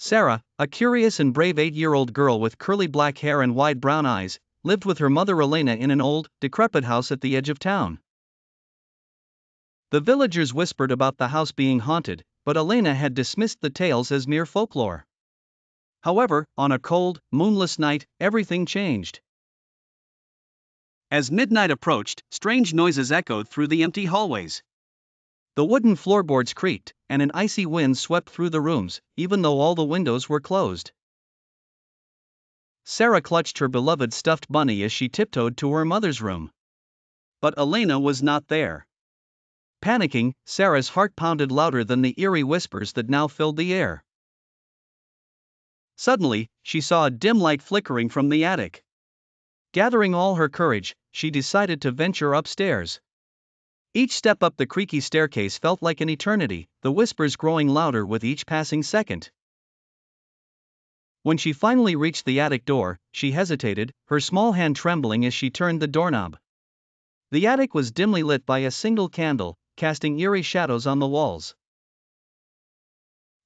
Sara, a curious and brave 8-year-old girl with curly black hair and wide brown eyes, lived with her mother Elena in an old, decrepit house at the edge of town. The villagers whispered about the house being haunted, but Elena had dismissed the tales as mere folklore. However, on a cold, moonless night, everything changed. As midnight approached, strange noises echoed through the empty hallways. The wooden floorboards creaked, and an icy wind swept through the rooms, even though all the windows were closed. Sara clutched her beloved stuffed bunny as she tiptoed to her mother's room. But Elena was not there. Panicking, Sara's heart pounded louder than the eerie whispers that now filled the air. Suddenly, she saw a dim light flickering from the attic. Gathering all her courage, she decided to venture upstairs. Each step up the creaky staircase felt like an eternity, the whispers growing louder with each passing second. When she finally reached the attic door, she hesitated, her small hand trembling as she turned the doorknob. The attic was dimly lit by a single candle, casting eerie shadows on the walls.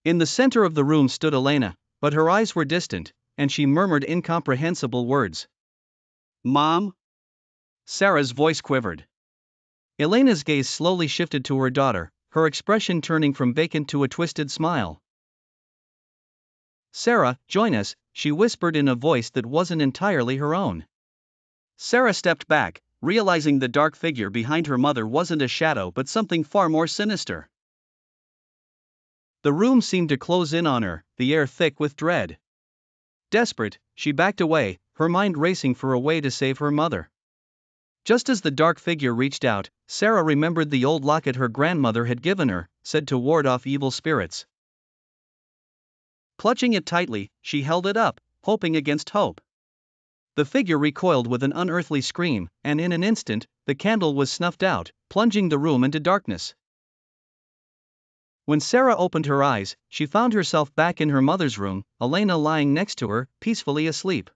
In the center of the room stood Elena, but her eyes were distant, and she murmured incomprehensible words. "Mom?" Sara's voice quivered. Elena's gaze slowly shifted to her daughter, her expression turning from vacant to a twisted smile. "Sara, join us," she whispered in a voice that wasn't entirely her own. Sara stepped back, realizing the dark figure behind her mother wasn't a shadow but something far more sinister. The room seemed to close in on her, the air thick with dread. Desperate, she backed away, her mind racing for a way to save her mother. Just as the dark figure reached out, Sara remembered the old locket her grandmother had given her, said to ward off evil spirits. Clutching it tightly, she held it up, hoping against hope. The figure recoiled with an unearthly scream, and in an instant, the candle was snuffed out, plunging the room into darkness. When Sara opened her eyes, she found herself back in her mother's room, Elena lying next to her, peacefully asleep.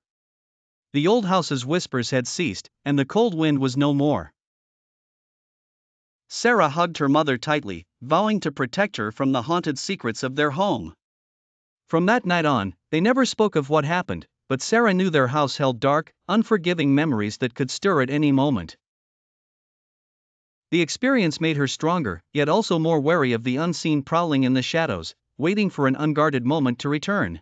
The old house's whispers had ceased, and the cold wind was no more. Sara hugged her mother tightly, vowing to protect her from the haunted secrets of their home. From that night on, they never spoke of what happened, but Sara knew their house held dark, unforgiving memories that could stir at any moment. The experience made her stronger, yet also more wary of the unseen prowling in the shadows, waiting for an unguarded moment to return.